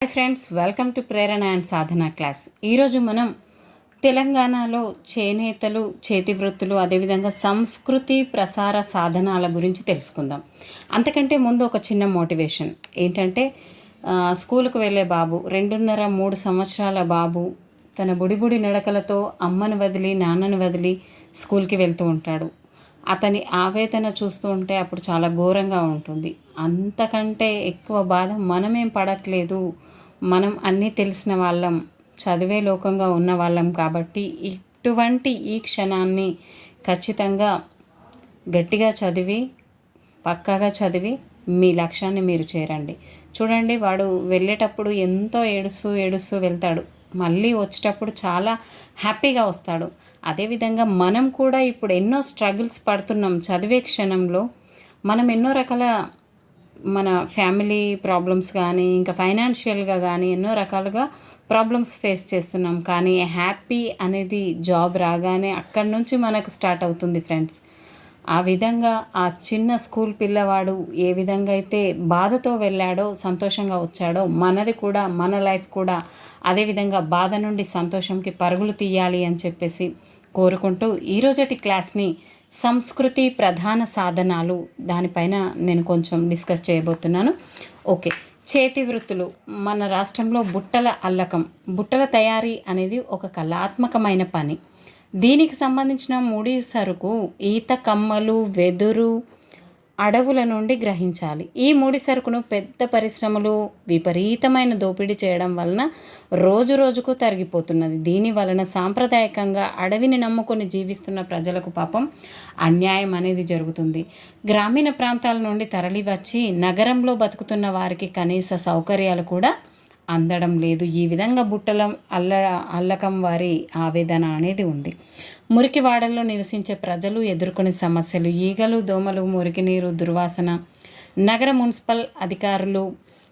Hi friends, welcome to Prerana and Sadhana class. ఈరోజు మనం తెలంగాణలో చేనేతలు, చేతి వృత్తులు, అదేవిధంగా సంస్కృతి ప్రసార సాధనాల గురించి తెలుసుకుందాం. అంతకంటే ముందు ఒక చిన్న మోటివేషన్ ఏంటంటే, స్కూల్కు వెళ్ళే బాబు 2.5-3 సంవత్సరాల బాబు తన బుడిబుడి నడకలతో అమ్మను వదిలి నాన్నను వదిలి స్కూల్కి వెళ్తూ ఉంటాడు. అతని ఆవేదన చూస్తూ ఉంటే అప్పుడు చాలా ఘోరంగా ఉంటుంది. అంతకంటే ఎక్కువ బాధ మనమేం పడట్లేదు, మనం అన్నీ తెలిసిన వాళ్ళం, చదివే లోకంగా ఉన్న వాళ్ళం కాబట్టి ఇటువంటి ఈ క్షణాన్ని ఖచ్చితంగా గట్టిగా చదివి, పక్కాగా చదివి మీ లక్ష్యాన్ని మీరు చేరండి. చూడండి, వాడు వెళ్ళేటప్పుడు ఎంతో ఏడుస్తూ వెళ్తాడు, మళ్ళీ వచ్చేటప్పుడు చాలా హ్యాపీగా వస్తాడు. అదేవిధంగా మనం కూడా ఇప్పుడు ఎన్నో స్ట్రగుల్స్ పడుతున్నాం. చదివే క్షణంలో మనం ఎన్నో రకాల మన ఫ్యామిలీ ప్రాబ్లమ్స్ కానీ, ఇంకా ఫైనాన్షియల్గా కానీ ఎన్నో రకాలుగా ప్రాబ్లమ్స్ ఫేస్ చేస్తున్నాం. కానీ హ్యాపీ అనేది జాబ్ రాగానే అక్కడి నుంచి మనకు స్టార్ట్ అవుతుంది ఫ్రెండ్స్. ఆ విధంగా ఆ చిన్న స్కూల్ పిల్లవాడు ఏ విధంగా అయితే బాధతో వెళ్ళాడో, సంతోషంగా వచ్చాడో, మనది కూడా, మన లైఫ్ కూడా అదేవిధంగా బాధ నుండి సంతోషంకి పరుగులు తీయాలి అని చెప్పేసి కోరుకుంటూ ఈరోజటి క్లాస్ని సంస్కృతి ప్రధాన సాధనాలు దానిపైన నేను కొంచెం డిస్కస్ చేయబోతున్నాను. ఓకే, చేతి వృత్తులు. మన రాష్ట్రంలో బుట్టల తయారీ అనేది ఒక కళాత్మకమైన పని. దీనికి సంబంధించిన ముడి సరుకు ఈత కమ్మలు, వెదురు, అడవుల నుండి గ్రహించాలి. ఈ ముడి సరుకును పెద్ద పరిశ్రమలు విపరీతమైన దోపిడీ చేయడం వలన రోజు రోజుకు తరిగిపోతున్నది. దీని వలన సాంప్రదాయకంగా అడవిని నమ్ముకొని జీవిస్తున్న ప్రజలకు పాపం అన్యాయం అనేది జరుగుతుంది. గ్రామీణ ప్రాంతాల నుండి తరలి వచ్చి నగరంలో బతుకుతున్న వారికి కనీస సౌకర్యాలు కూడా అందడం లేదు. ఈ విధంగా అల్లకం వారి ఆవేదన అనేది ఉంది. మురికి వాడల్లో నివసించే ప్రజలు ఎదుర్కొనే సమస్యలు: ఈగలు, దోమలు, మురికి నీరు, దుర్వాసన, నగర మున్సిపల్ అధికారులు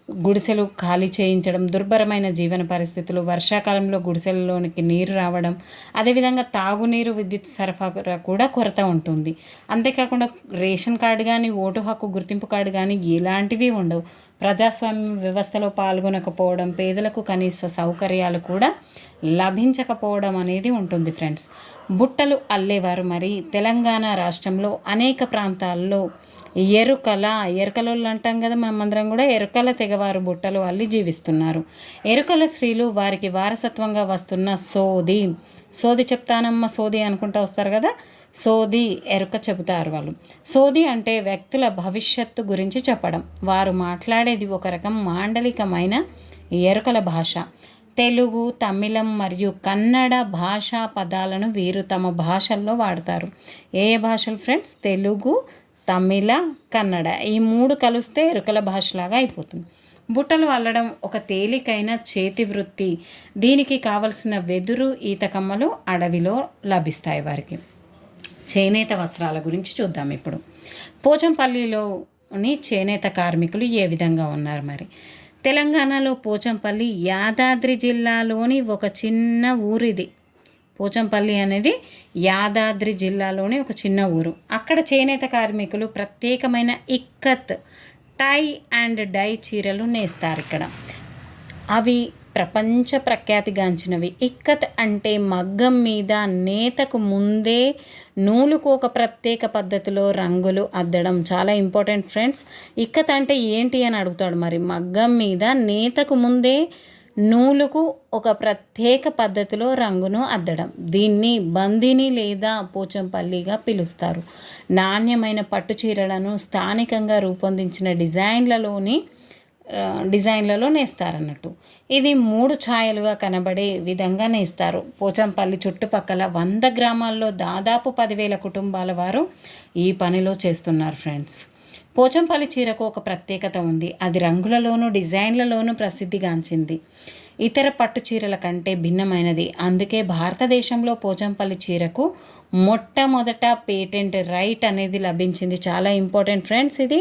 గుడిసెలు ఖాళీ చేయించడం, దుర్భరమైన జీవన పరిస్థితులు, వర్షాకాలంలో గుడిసెలలోనికి నీరు రావడం, అదేవిధంగా తాగునీరు, విద్యుత్ సరఫరా కూడా కొరత ఉంటుంది. అంతేకాకుండా రేషన్ కార్డు కానీ, ఓటు హక్కు గుర్తింపు కార్డు కానీ ఇలాంటివి ఉండవు. ప్రజాస్వామ్య వ్యవస్థలో పాల్గొనకపోవడం, పేదలకు కనీస సౌకర్యాలు కూడా లభించకపోవడం అనేది ఉంటుంది ఫ్రెండ్స్. బుట్టలు అల్లేవారు. మరి తెలంగాణ రాష్ట్రంలో అనేక ప్రాంతాల్లో ఎరుకలు అంటాం కదా, మనమందరం కూడా ఎరుకల తెగవారు బుట్టలు అల్లి జీవిస్తున్నారు. ఎరుకల స్త్రీలు వారికి వారసత్వంగా వస్తున్న సోది చెప్తానమ్మ సోది అనుకుంటూ వస్తారు కదా, సోది ఎరుక చెబుతారు వాళ్ళు. సోది అంటే వ్యక్తుల భవిష్యత్తు గురించి చెప్పడం. వారు మాట్లాడేది ఒక రకం మాండలికమైన ఎరుకల భాష. తెలుగు, తమిళం మరియు కన్నడ భాషా పదాలను వీరు తమ భాషల్లో వాడతారు. ఏ భాషలు ఫ్రెండ్స్? తెలుగు, తమిళ, కన్నడ, ఈ 3 కలిస్తే ఎరుకల భాషలాగా అయిపోతుంది. బుట్టలు అల్లడం ఒక తేలికైన చేతి వృత్తి. దీనికి కావలసిన వెదురు, ఈత కమ్మలు అడవిలో లభిస్తాయి వారికి. చేనేత వస్త్రాల గురించి చూద్దాం ఇప్పుడు. పోచంపల్లిలోని చేనేత కార్మికులు ఏ విధంగా ఉన్నారు మరి? తెలంగాణలో పోచంపల్లి యాదాద్రి జిల్లాలోని ఒక చిన్న ఊరు ఇది. పోచంపల్లి అనేది యాదాద్రి జిల్లాలోని ఒక చిన్న ఊరు. అక్కడ చేనేత కార్మికులు ప్రత్యేకమైన ఇక్కత్, టై అండ్ డై చీరలు నేస్తారు ఇక్కడ. అవి ప్రపంచ ప్రఖ్యాతిగాంచినవి. ఇక్కత్ అంటే మగ్గం మీద నేతకు ముందే నూలుకు ఒక ప్రత్యేక పద్ధతిలో రంగులు అద్దడం. చాలా ఇంపార్టెంట్ ఫ్రెండ్స్. ఇక్కత్ అంటే ఏంటి అని అడుగుతాడు. మరి మగ్గం మీద నేతకు ముందే నూలుకు ఒక ప్రత్యేక పద్ధతిలో రంగును అద్దడం. దీన్ని బందిని లేదా పోచంపల్లిగా పిలుస్తారు. నాణ్యమైన పట్టు చీరలను స్థానికంగా రూపొందించిన డిజైన్లలో నేస్తారన్నట్టు. ఇది 3 ఛాయలుగా కనబడే విధంగా నేస్తారు. పోచంపల్లి చుట్టుపక్కల 100 గ్రామాల్లో దాదాపు 10,000 కుటుంబాల వారు ఈ పనిలో చేస్తున్నారు ఫ్రెండ్స్. పోచంపల్లి చీరకు ఒక ప్రత్యేకత ఉంది. అది రంగులలోనూ డిజైన్లలోనూ ప్రసిద్ధిగాంచింది. ఇతర పట్టు చీరల కంటే భిన్నమైనది. అందుకే భారతదేశంలో పోచంపల్లి చీరకు మొట్టమొదట పేటెంట్ రైట్ అనేది లభించింది. చాలా ఇంపార్టెంట్ ఫ్రెండ్స్. ఇది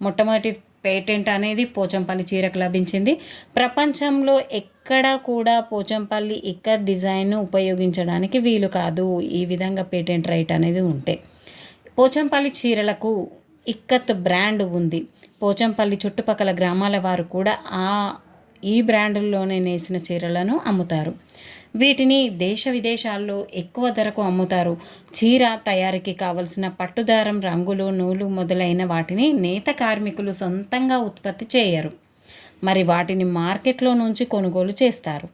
మొట్టమొదటి పేటెంట్ అనేది పోచంపల్లి చీరకు లభించింది. ప్రపంచంలో ఎక్కడా కూడా పోచంపల్లి ఇక్కత్ డిజైన్ను ఉపయోగించడానికి వీలు కాదు. ఈ విధంగా పేటెంట్ రైట్ అనేది ఉంటే. పోచంపల్లి చీరలకు ఇక్కత్ బ్రాండ్ ఉంది. పోచంపల్లి చుట్టుపక్కల గ్రామాల వారు కూడా ఆ ఈ బ్రాండుల్లోనే నేసిన చీరలను అమ్ముతారు. వీటిని దేశ విదేశాల్లో ఎక్కువ ధరకు అమ్ముతారు. చీర తయారీకి కావలసిన పట్టుదారం, రంగులు, నూలు మొదలైన వాటిని నేత కార్మికులు సొంతంగా ఉత్పత్తి చేయరు. మరి వాటిని మార్కెట్లో నుంచి కొనుగోలు చేస్తారు.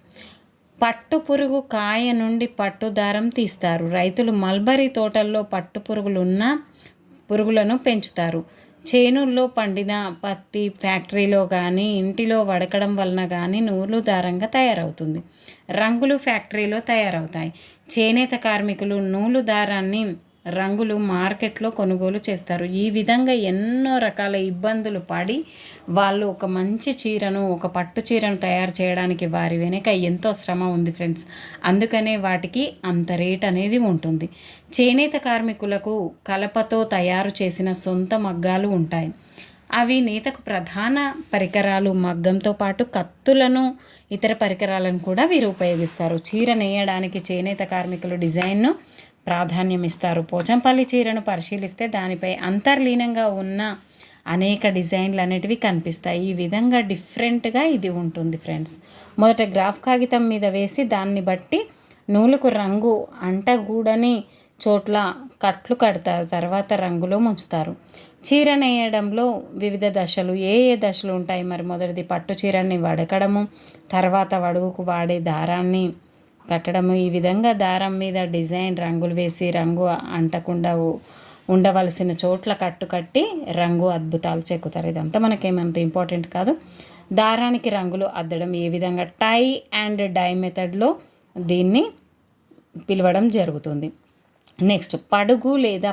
పట్టు పురుగు కాయ నుండి పట్టు దారం తీస్తారు. రైతులు మల్బరీ తోటల్లో పట్టు పురుగులను పెంచుతారు. చేనుల్లో పండిన పత్తి ఫ్యాక్టరీలో కానీ ఇంటిలో వడకడం వలన కానీ నూలు దారంగా తయారవుతుంది. రంగులు ఫ్యాక్టరీలో తయారవుతాయి. చేనేత కార్మికులు నూలు దారాన్ని రంగులు మార్కెట్లో కొనుగోలు చేస్తారు. ఈ విధంగా ఎన్నో రకాల ఇబ్బందులు పడి వాళ్ళు ఒక మంచి చీరను, ఒక పట్టు చీరను తయారు చేయడానికి వారి వెనుక ఎంతో శ్రమ ఉంది ఫ్రెండ్స్. అందుకనే వాటికి అంత రేట్ అనేది ఉంటుంది. చేనేత కార్మికులకు కలపతో తయారు చేసిన సొంత మగ్గాలు ఉంటాయి. అవి నేతకు ప్రధాన పరికరాలు. మగ్గంతో పాటు కత్తులను, ఇతర పరికరాలను కూడా వీరు ఉపయోగిస్తారు. చీర నేయడానికి చేనేత కార్మికులు డిజైన్ను ప్రాధాన్యం ఇస్తారు. పోచంపల్లి చీరను పరిశీలిస్తే దానిపై అంతర్లీనంగా ఉన్న అనేక డిజైన్లు అనేటివి కనిపిస్తాయి. ఈ విధంగా డిఫరెంట్గా ఇది ఉంటుంది ఫ్రెండ్స్. మొదట గ్రాఫ్ కాగితం మీద వేసి దాన్ని బట్టి నూలుకు రంగు అంటగూడని చోట్ల కట్లు కడతారు. తర్వాత రంగులో ముంచుతారు. చీర నేయడంలో వివిధ దశలు. ఏ దశలు ఉంటాయి మరి? మొదటిది పట్టు చీరని వడకడము, తర్వాత వడుగుకు వాడే దారాన్ని కట్టడము. ఈ విధంగా దారం మీద డిజైన్, రంగులు వేసి రంగు అంటకుండా ఉండవలసిన చోట్ల కట్టి రంగు అద్భుతాలు చెక్కుతారు. ఇదంతా మనకేమంత ఇంపార్టెంట్ కాదు. దారానికి రంగులు అద్దడం ఏ విధంగా టై అండ్ డై మెథడ్లో దీన్ని పిలవడం జరుగుతుంది. నెక్స్ట్ పడుగు లేదా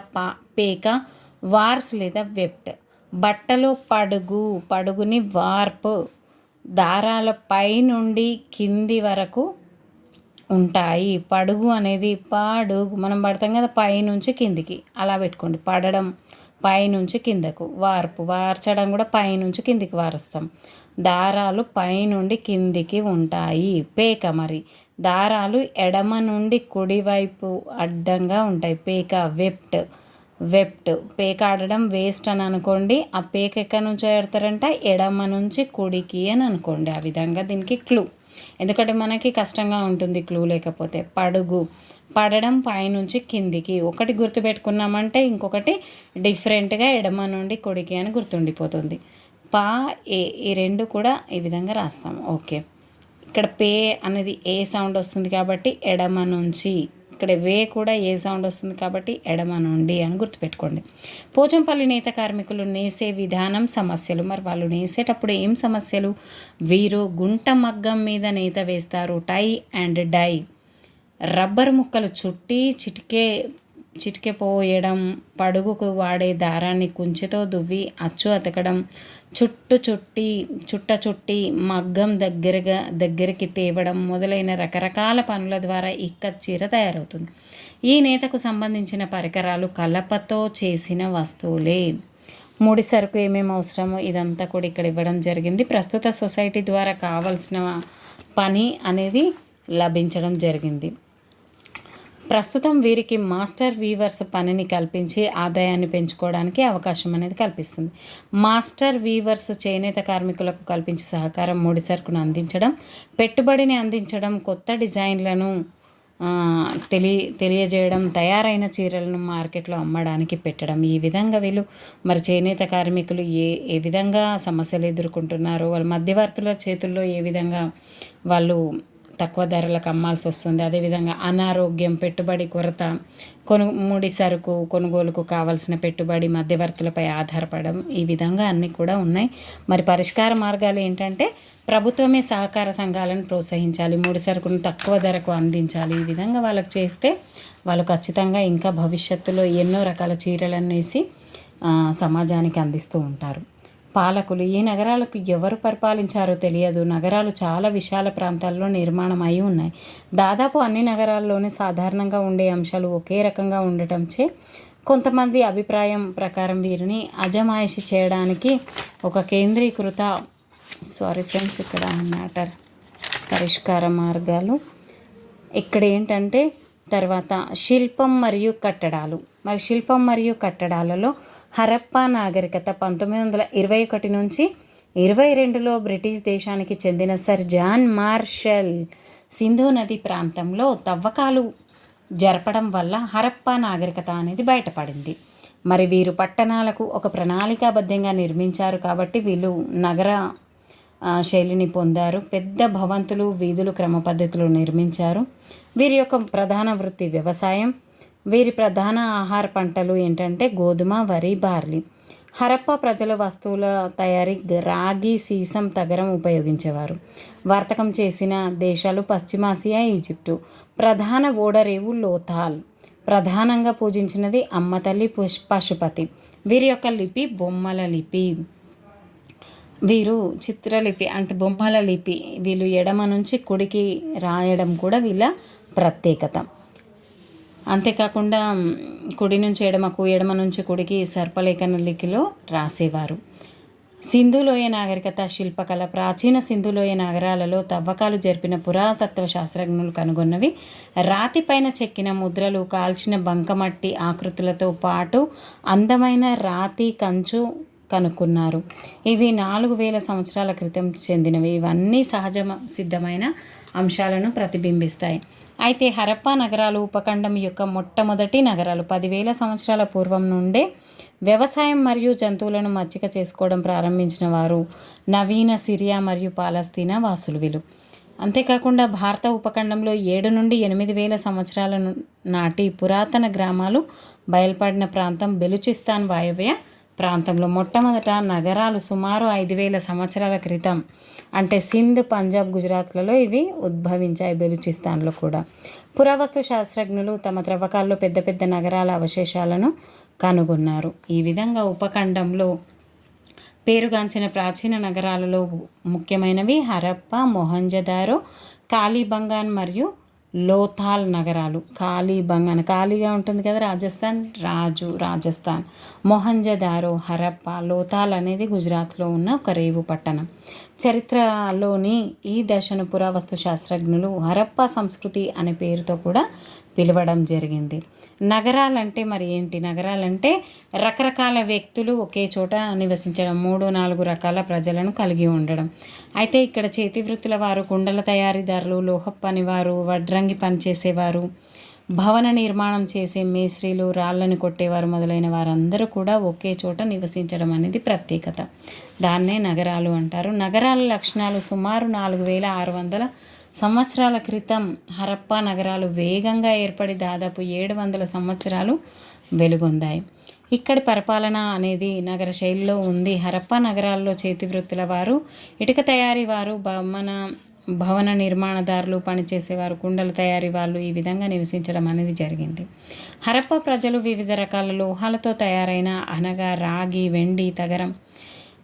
పేక, వార్స్ లేదా వెఫ్ట్. బట్టలో పడుగుని వార్ప్ దారాల పై నుండి కింది వరకు ఉంటాయి. పడుగు అనేది మనం పడతాం కదా, పై నుంచి కిందికి అలా పెట్టుకోండి. పడడం పై నుంచి కిందకు, వార్చడం కూడా పై నుంచి కిందికి వారుస్తాం. దారాలు పై నుండి కిందికి ఉంటాయి. పేక మరి దారాలు ఎడమ నుండి కుడివైపు అడ్డంగా ఉంటాయి. పేక వెప్ట్ పేక ఆడడం వేస్ట్ అని అనుకోండి. ఆ పేక ఎక్కడి నుంచి ఆడతారంట, ఎడమ నుంచి కుడికి అని అనుకోండి. ఆ విధంగా దీనికి క్లూ, ఎందుకంటే మనకి కష్టంగా ఉంటుంది క్లూ లేకపోతే. పడడం పైనుంచి కిందికి ఒకటి గుర్తుపెట్టుకున్నామంటే ఇంకొకటి డిఫరెంట్గా ఎడమ నుండి కుడికి అని గుర్తుండిపోతుంది. ఈ రెండు కూడా ఈ విధంగా రాస్తాం. ఓకే, ఇక్కడ పే అనేది ఏ సౌండ్ వస్తుంది కాబట్టి ఎడమ నుంచి, ఇక్కడ వే కూడా ఏ సౌండ్ వస్తుంది కాబట్టి ఎడమ నుండి అని గుర్తుపెట్టుకోండి. పోచంపల్లి నేత కార్మికులు నేసే విధానం, సమస్యలు. మరి వాళ్ళు నేసేటప్పుడు ఏం సమస్యలు? వీరు గుంట మగ్గం మీద నేత వేస్తారు. Tie and die. రబ్బర్ ముక్కలు చుట్టి చిటికే పోయడం. పడుగుకు వాడే దారాన్ని కుంచెతో దువ్వి అచ్చు అతకడం. చుట్టి మగ్గం దగ్గరికి తేవడం మొదలైన రకరకాల పనుల ద్వారా ఇక్కత్ చీర తయారవుతుంది. ఈ నేతకు సంబంధించిన పరికరాలు కలపతో చేసిన వస్తువులే. ముడి సరుకు ఏమేమి అవసరమో ఇదంతా కూడా ఇక్కడ ఇవ్వడం జరిగింది. ప్రస్తుత సొసైటీ ద్వారా కావాల్సిన పని అనేది లభించడం జరిగింది. ప్రస్తుతం వీరికి మాస్టర్ వీవర్స్ పనిని కల్పించి ఆదాయాన్ని పెంచుకోవడానికి అవకాశం అనేది కల్పిస్తుంది. మాస్టర్ వీవర్స్ చేనేత కార్మికులకు కల్పించే సహకారం ముడి సరుకును అందించడం, పెట్టుబడిని అందించడం, కొత్త డిజైన్లను తెలియజేయడం, తయారైన చీరలను మార్కెట్లో అమ్మడానికి పెట్టడం. ఈ విధంగా వీళ్ళు మరి చేనేత కార్మికులు ఏ విధంగా సమస్యలు ఎదుర్కొంటున్నారు, వాళ్ళ మధ్యవర్తుల చేతుల్లో ఏ విధంగా వాళ్ళు తక్కువ ధరలకు అమ్మాల్సి వస్తుంది. అదేవిధంగా అనారోగ్యం, పెట్టుబడి కొరత, ముడి సరుకు కొనుగోలుకు కావాల్సిన పెట్టుబడి, మధ్యవర్తులపై ఆధారపడడం, ఈ విధంగా అన్నీ కూడా ఉన్నాయి. మరి పరిష్కార మార్గాలు ఏంటంటే ప్రభుత్వమే సహకార సంఘాలను ప్రోత్సహించాలి, ముడి సరుకును తక్కువ ధరకు అందించాలి. ఈ విధంగా వాళ్ళకు చేస్తే వాళ్ళు ఖచ్చితంగా ఇంకా భవిష్యత్తులో ఎన్నో రకాల చీరలను వేసి సమాజానికి అందిస్తూ ఉంటారు. పాలకులు. ఈ నగరాలకు ఎవరు పరిపాలించారో తెలియదు. నగరాలు చాలా విశాల ప్రాంతాల్లో నిర్మాణం అయి ఉన్నాయి. దాదాపు అన్ని నగరాల్లోనే సాధారణంగా ఉండే అంశాలు ఒకే రకంగా ఉండటంచే కొంతమంది అభిప్రాయం ప్రకారం వీరిని అజమాయిషి చేయడానికి ఒక కేంద్రీకృత ఇక్కడ మ్యాటర్ పరిష్కార మార్గాలు ఇక్కడ ఏంటంటే తర్వాత శిల్పం మరియు కట్టడాలు. మరి శిల్పం మరియు కట్టడాలలో హరప్పా నాగరికత 1921 నుంచి 22లో బ్రిటిష్ దేశానికి చెందిన సర్ జాన్ మార్షల్ సింధు నది ప్రాంతంలో తవ్వకాలు జరపడం వల్ల హరప్పా నాగరికత అనేది బయటపడింది. మరి వీరు పట్టణాలకు ఒక ప్రణాళికాబద్ధంగా నిర్మించారు కాబట్టి వీళ్ళు నగర శైలిని పొందారు. పెద్ద భవంతులు, వీధులు క్రమ పద్ధతిలో నిర్మించారు. వీరి యొక్క ప్రధాన వృత్తి వ్యవసాయం. వీరి ప్రధాన ఆహార పంటలు ఏంటంటే గోధుమ, వరి, బార్లీ. హరప్పా ప్రజల వస్తువుల తయారీ రాగి, సీసం, తగరం ఉపయోగించేవారు. వర్తకం చేసిన దేశాలు పశ్చిమాసియా, ఈజిప్టు. ప్రధాన ఓడరేవు లోథాల్. ప్రధానంగా పూజించినది అమ్మతల్లి పశుపతి. వీరి యొక్క లిపి బొమ్మల లిపి. వీరు చిత్రలిపి అంటే బొమ్మల లిపి. వీళ్ళు ఎడమ నుంచి కుడికి రాయడం కూడా వీళ్ళ ప్రత్యేకత. అంతేకాకుండా కుడి నుంచి ఎడమకు, ఎడమ నుంచి కుడికి సర్పలేఖన లిపిలో రాసేవారు. సింధులోయ నాగరికత శిల్పకళ. ప్రాచీన సింధులోయ నగరాలలో తవ్వకాలు జరిపిన పురాతత్వ శాస్త్రజ్ఞులు కనుగొన్నవి రాతిపైన చెక్కిన ముద్రలు, కాల్చిన బంకమట్టి ఆకృతులతో పాటు అందమైన రాతి కంచు కనుక్కున్నారు. ఇవి 4000 సంవత్సరాల క్రితం చెందినవి. ఇవన్నీ సహజ సిద్ధమైన అంశాలను ప్రతిబింబిస్తాయి. అయితే హరప్పా నగరాలు ఉపఖండం యొక్క మొట్టమొదటి నగరాలు. 10,000 సంవత్సరాల పూర్వం నుండే వ్యవసాయం మరియు జంతువులను మచ్చిక చేసుకోవడం ప్రారంభించిన వారు నవీన సిరియా మరియు పాలస్తీనా వాసులు వీళ్ళు. అంతేకాకుండా భారత ఉపఖండంలో 7 నుండి 8,000 సంవత్సరాల నాటి పురాతన గ్రామాలు బయలుపడిన ప్రాంతం బెలుచిస్తాన్ వాయవ్య ప్రాంతంలో. మొట్టమొదట నగరాలు సుమారు 5,000 సంవత్సరాల క్రితం అంటే సింధ్, పంజాబ్, గుజరాత్లలో ఇవి ఉద్భవించాయి. బెలుచిస్తాన్లో కూడా పురావస్తు శాస్త్రజ్ఞులు తమ త్రవ్వకాల్లో పెద్ద పెద్ద నగరాల అవశేషాలను కనుగొన్నారు. ఈ విధంగా ఉపఖండంలో పేరుగాంచిన ప్రాచీన నగరాలలో ముఖ్యమైనవి హరప్పా, మొహంజదారో, కాళీబంగాన్ మరియు లోథాల్ నగరాలు. కాళీబంగాన్ ఖాళీగా ఉంటుంది కదా రాజస్థాన్, రాజస్థాన్. మొహంజదారో హరప్పా, లోథాల్ అనేది గుజరాత్లో ఉన్న ఒక రేవు పట్టణం. చరిత్రలోని ఈ దశను పురావస్తు శాస్త్రజ్ఞులు హరప్పా సంస్కృతి అనే పేరుతో కూడా పిలవడం జరిగింది. నగరాలంటే మరి ఏంటి? నగరాలంటే రకరకాల వ్యక్తులు ఒకే చోట నివసించడం, 3-4 రకాల ప్రజలను కలిగి ఉండడం. అయితే ఇక్కడ చేతి వృత్తుల వారు, కుండల తయారీదారులు, లోహ పనివారు, వడ్రంగి పనిచేసేవారు, భవన నిర్మాణం చేసే మేస్త్రీలు, రాళ్ళను కొట్టేవారు మొదలైన వారందరూ కూడా ఒకే చోట నివసించడం అనేది ప్రత్యేకత. దాన్నే నగరాలు అంటారు. నగరాల లక్షణాలు. సుమారు 4,600 సంవత్సరాల క్రితం హరప్పా నగరాలు వేగంగా ఏర్పడి దాదాపు 700 సంవత్సరాలు వెలుగొందాయి. ఇక్కడి పరిపాలన అనేది నగర శైలిలో ఉంది. హరప్పా నగరాల్లో చేతి వృత్తుల వారు, ఇటుక తయారీ వారు, భవన నిర్మాణదారులు, పనిచేసేవారు, కుండల తయారీ వాళ్ళు ఈ విధంగా నివసించడం అనేది జరిగింది. హరప్పా ప్రజలు వివిధ రకాల లోహాలతో తయారైన అనగా రాగి, వెండి, తగరం,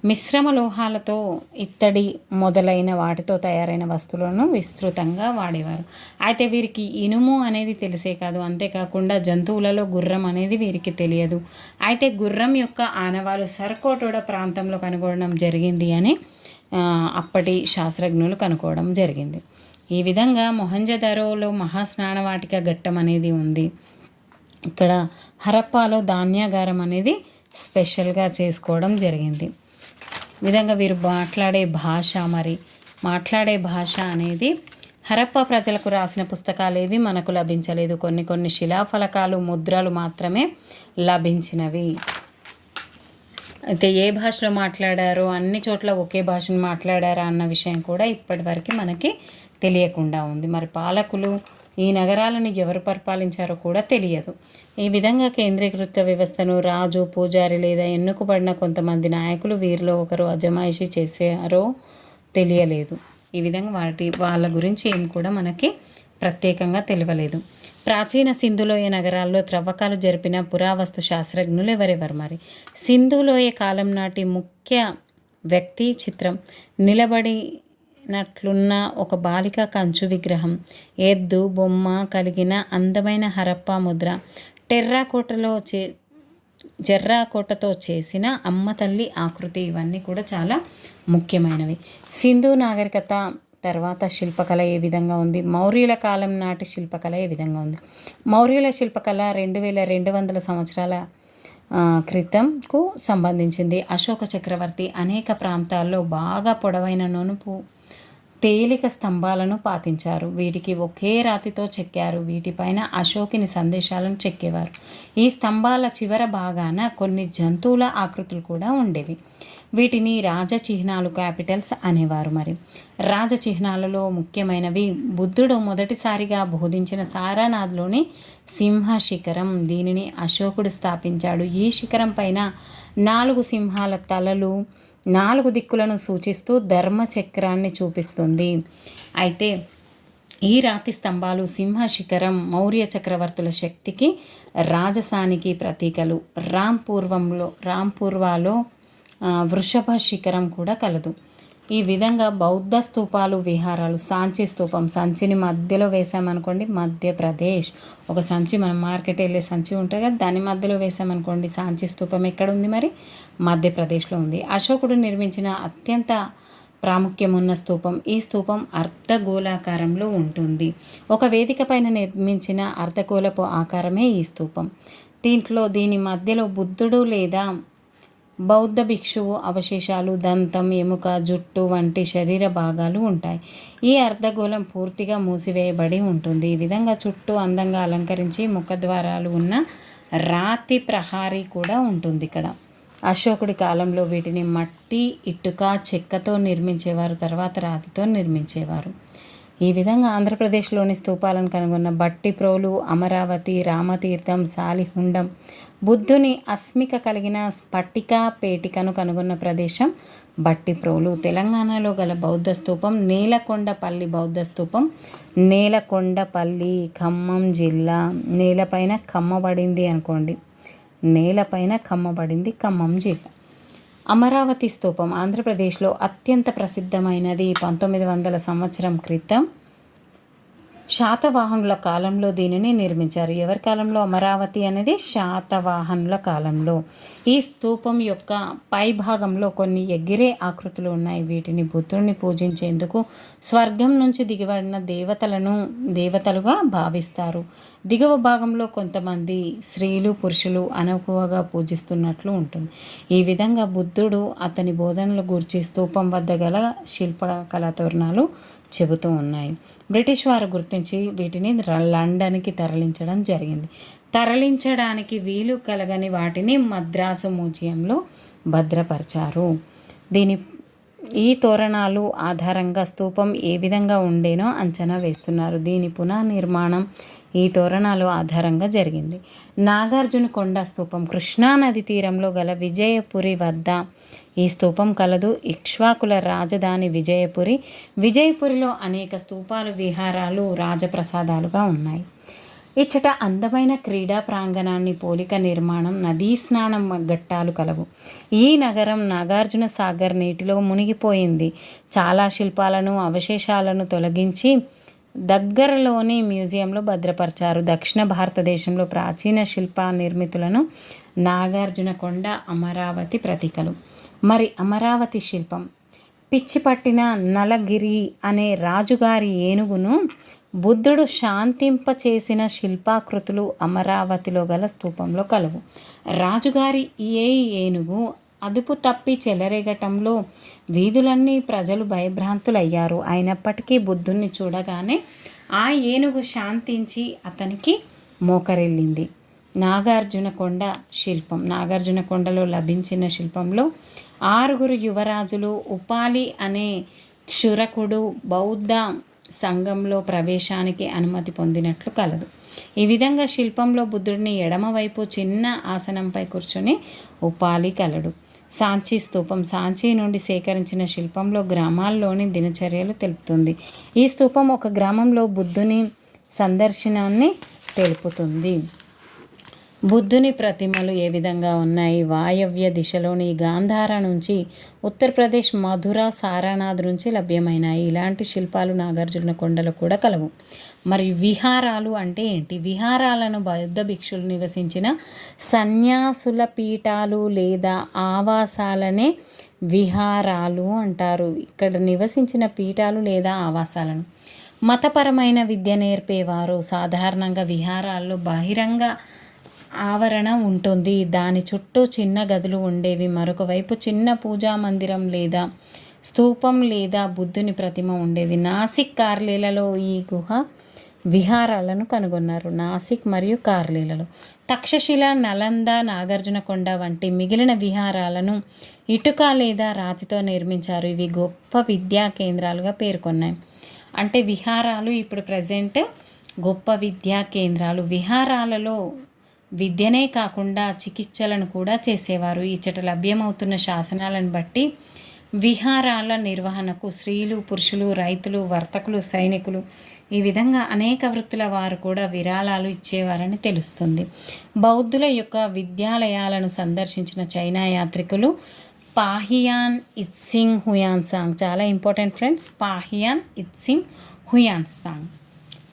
మిశ్రమ లోహాలతో, ఇత్తడి మొదలైన వాటితో తయారైన వస్తువులను విస్తృతంగా వాడేవారు. అయితే వీరికి ఇనుము అనేది తెలిసే కాదు. అంతేకాకుండా జంతువులలో గుర్రం అనేది వీరికి తెలియదు. అయితే గుర్రం యొక్క ఆనవాలు సర్కోటోడ ప్రాంతంలో కనుగొనడం జరిగింది అని అప్పటి శాస్త్రజ్ఞులు కనుక్కోవడం జరిగింది. ఈ విధంగా మొహంజదారోలో మహాస్నానవాటిక ఘట్టం అనేది ఉంది. ఇక్కడ హరప్పాలో ధాన్యాగారం అనేది స్పెషల్గా చేసుకోవడం జరిగింది. విధంగా వీరు మాట్లాడే భాష అనేది హరప్పా ప్రజలకు రాసిన పుస్తకాలు ఏవి మనకు లభించలేదు. కొన్ని శిలాఫలకాలు, ముద్రలు మాత్రమే లభించినవి. అయితే ఏ భాషలో మాట్లాడారో, అన్ని చోట్ల ఒకే భాషను మాట్లాడారా అన్న విషయం కూడా ఇప్పటివరకు మనకి తెలియకుండా ఉంది. మరి పాలకులు ఈ నగరాలను ఎవరు పరిపాలించారో కూడా తెలియదు. ఈ విధంగా కేంద్రీకృత వ్యవస్థను రాజు, పూజారి లేదా ఎన్నుకబడిన కొంతమంది నాయకులు వీరిలో ఒకరు అజమాయిషీ చేశారో తెలియలేదు. ఈ విధంగా వాళ్ళ గురించి ఏం కూడా మనకి ప్రత్యేకంగా తెలియలేదు. ప్రాచీన సింధులోయ నగరాల్లో త్రవ్వకాలు జరిపిన పురావస్తు శాస్త్రజ్ఞులు ఎవరెవరు? మరి సింధులోయ కాలం నాటి ముఖ్య వ్యక్తి చిత్రం. నిలబడినట్లున్న ఒక బాలిక కంచు విగ్రహం, ఎద్దు బొమ్మ కలిగిన అందమైన హరప్పా ముద్ర, జర్రాకోటతో చేసిన అమ్మ తల్లి ఆకృతి, ఇవన్నీ కూడా చాలా ముఖ్యమైనవి. సింధు నాగరికత తర్వాత శిల్పకళ ఏ విధంగా ఉంది? మౌర్యుల కాలం నాటి శిల్పకళ ఏ విధంగా ఉంది? మౌర్యుల శిల్పకళ 2200 సంవత్సరాల క్రితంకు సంబంధించింది. అశోక చక్రవర్తి అనేక ప్రాంతాల్లో బాగా పొడవైన నునుపు తేలిక స్తంభాలను పాతించారు. వీటికి ఒకే రాతితో చెక్కారు. వీటిపైన అశోకుని సందేశాలను చెక్కేవారు. ఈ స్తంభాల చివర భాగాన కొన్ని జంతువుల ఆకృతులు కూడా ఉండేవి. వీటిని రాజచిహ్నాలు, క్యాపిటల్స్ అనేవారు. మరి రాజచిహ్నాలలో ముఖ్యమైనవి బుద్ధుడు మొదటిసారిగా బోధించిన సారానాథ్లోని సింహ శిఖరం. దీనిని అశోకుడు స్థాపించాడు. ఈ శిఖరం పైన 4 సింహాల తలలు 4 దిక్కులను సూచిస్తూ ధర్మచక్రాన్ని చూపిస్తుంది. అయితే ఈ రాతి స్తంభాలు సింహ శిఖరం మౌర్య చక్రవర్తుల శక్తికి, రాజసానికి ప్రతీకలు. రాంపూర్వాలో వృషభ శిఖరం కూడా కలదు. ఈ విధంగా బౌద్ధ స్తూపాలు, విహారాలు. సాంచి స్తూపం. సంచిని మధ్యలో వేసామనుకోండి, మధ్యప్రదేశ్. ఒక సంచి, మనం మార్కెట్ వెళ్ళే సంచి ఉంటుంది కదా, దాని మధ్యలో వేసామనుకోండి, సాంచి స్తూపం ఎక్కడ ఉంది? మరి మధ్యప్రదేశ్లో ఉంది. అశోకుడు నిర్మించిన అత్యంత ప్రాముఖ్యమున్న స్తూపం. ఈ స్తూపం అర్ధగోళాకారంలో ఉంటుంది. ఒక వేదిక పైన నిర్మించిన అర్ధగోళపు ఆకారమే ఈ స్తూపం. దీని మధ్యలో బుద్ధుడు లేదా బౌద్ధ భిక్షువు అవశేషాలు, దంతం, ఎముక, జుట్టు వంటి శరీర భాగాలు ఉంటాయి. ఈ అర్ధగోళం పూర్తిగా మూసివేయబడి ఉంటుంది. ఈ విధంగా చుట్టూ అందంగా అలంకరించి ముఖద్వారాలు ఉన్న రాతి ప్రహారీ కూడా ఉంటుంది ఇక్కడ. అశోకుడి కాలంలో వీటిని మట్టి, ఇటుక, చెక్కతో నిర్మించేవారు. తర్వాత రాతితో నిర్మించేవారు. ఈ విధంగా ఆంధ్రప్రదేశ్లోని స్తూపాలను కనుగొన్న బట్టిప్రోలు, అమరావతి, రామతీర్థం, సాలిహుండం, బుద్ధుని అస్మిక కలిగిన స్ఫటిక పేటికను కనుగొన్న ప్రదేశం బట్టిప్రోలు. తెలంగాణలో గల బౌద్ధ స్తూపం నేలకొండపల్లి బౌద్ధ స్తూపం. నేలకొండపల్లి ఖమ్మం జిల్లా. నేలపైన కమ్మబడింది అనుకోండి, నేలపైన కమ్మబడింది ఖమ్మం జిల్లా. అమరావతి స్తూపం ఆంధ్రప్రదేశ్లో అత్యంత ప్రసిద్ధమైనది. 1900 సంవత్సరం క్రితం శాతవాహనుల కాలంలో దీనిని నిర్మించారు. ఎవరి కాలంలో? అమరావతి అనేది శాతవాహనుల కాలంలో. ఈ స్తూపం యొక్క పై భాగంలో కొన్ని ఎగిరే ఆకృతులు ఉన్నాయి. వీటిని బుద్ధుడిని పూజించేందుకు స్వర్గం నుంచి దిగివడిన దేవతలుగా భావిస్తారు. దిగువ భాగంలో కొంతమంది స్త్రీలు, పురుషులు అనుకువగా పూజిస్తున్నట్లు ఉంటుంది. ఈ విధంగా బుద్ధుడు, అతని బోధనల గూర్చి స్తూపం వద్ద గల శిల్పకళా తోరణాలు చెబుతూ ఉన్నాయి. బ్రిటిష్ వారు గుర్తించి వీటిని లండన్కి తరలించడం జరిగింది. తరలించడానికి వీలు కలగని వాటిని మద్రాసు మ్యూజియంలో భద్రపరిచారు. ఈ తోరణాలు ఆధారంగా స్తూపం ఏ విధంగా ఉండేనో అంచనా వేస్తున్నారు. దీని పునర్నిర్మాణం ఈ తోరణాలు ఆధారంగా జరిగింది. నాగార్జునకొండ స్తూపం కృష్ణానది తీరంలో గల విజయపురి వద్ద ఈ స్తూపం కలదు. ఇక్ష్వాకుల రాజధాని విజయపురిలో అనేక స్తూపాలు, విహారాలు, రాజప్రసాదాలుగా ఉన్నాయి. ఇచ్చట అందమైన క్రీడా ప్రాంగణాన్ని పోలిక నిర్మాణం, నదీ స్నానం ఘట్టాలు కలవు. ఈ నగరం నాగార్జున సాగర్ నీటిలో మునిగిపోయింది. చాలా శిల్పాలను, అవశేషాలను తొలగించి దగ్గరలోని మ్యూజియంలో భద్రపరిచారు. దక్షిణ భారతదేశంలో ప్రాచీన శిల్ప నిర్మితులను నాగార్జునకొండ, అమరావతి ప్రతీకలు. మరి అమరావతి శిల్పం పిచ్చిపట్టిన నలగిరి అనే రాజుగారి ఏనుగును బుద్ధుడు శాంతింపచేసిన శిల్పాకృతులు అమరావతిలో గల స్తూపంలో కలవు. రాజుగారి ఏనుగు అదుపు తప్పి చెలరేగటంలో వీధులన్నీ ప్రజలు భయభ్రాంతులయ్యారు. అయినప్పటికీ బుద్ధుణ్ణి చూడగానే ఆ ఏనుగు శాంతించి అతనికి మోకరిల్లింది. నాగార్జునకొండ శిల్పం. నాగార్జునకొండలో లభించిన శిల్పంలో 6 యువరాజులు, ఉపాలి అనే క్షురకుడు బౌద్ధ సంఘంలో ప్రవేశానికి అనుమతి పొందినట్లు కలదు. ఈ విధంగా శిల్పంలో బుద్ధుడిని ఎడమవైపు చిన్న ఆసనంపై కూర్చొని ఉపాలి కలడు. సాంచి స్తూపం సాంచి నుండి సేకరించిన శిల్పంలో గ్రామాల్లోని దినచర్యలు తెలుపుతుంది. ఈ స్తూపం ఒక గ్రామంలో బుద్ధుని సందర్శనాన్ని తెలుపుతుంది. బుద్ధుని ప్రతిమలు ఏ విధంగా ఉన్నాయి? వాయవ్య దిశలోని గాంధార నుంచి, ఉత్తరప్రదేశ్ మధుర, సారానాథ్ నుంచి లభ్యమైనాయి. ఇలాంటి శిల్పాలు నాగార్జునకొండలో కూడా కలవు. మరి విహారాలు అంటే ఏంటి? విహారాలను బౌద్ధ భిక్షులు నివసించిన సన్యాసుల పీఠాలు లేదా ఆవాసాలనే విహారాలు అంటారు. ఇక్కడ నివసించిన పీఠాలు లేదా ఆవాసాలను మతపరమైన విద్య నేర్పేవారు. సాధారణంగా విహారాల్లో బహిరంగ ఆవరణ ఉంటుంది. దాని చుట్టూ చిన్న గదులు ఉండేవి. మరొక వైపు చిన్న పూజా మందిరం లేదా స్తూపం లేదా బుద్ధుని ప్రతిమ ఉండేది. నాసిక్ కార్లీలలో ఈ గుహ విహారాలను కనుగొన్నారు. నాసిక్ మరియు కార్లీలలో తక్షశిల, నలంద, నాగార్జునకొండ వంటి మిగిలిన విహారాలను ఇటుక లేదా రాతితో నిర్మించారు. ఇవి గొప్ప విద్యా కేంద్రాలుగా పేర్కొన్నాయి. అంటే విహారాలు ఇప్పుడు ప్రజెంట్ గొప్ప విద్యా కేంద్రాలు. విహారాలలో విద్యనే కాకుండా చికిత్సలను కూడా చేసేవారు. ఇచ్చట లభ్యమవుతున్న శాసనాలను బట్టి విహారాల నిర్వహణకు స్త్రీలు, పురుషులు, రైతులు, వర్తకులు, సైనికులు ఈ విధంగా అనేక వృత్తుల వారు కూడా విరాళాలు ఇచ్చేవారని తెలుస్తుంది. బౌద్ధుల యొక్క విద్యాలయాలను సందర్శించిన చైనా యాత్రికులు పాహియాన్ ఇత్సింగ్ హుయాన్సాంగ్, చాలా important friends, Fahien Itsing Hiuen Tsang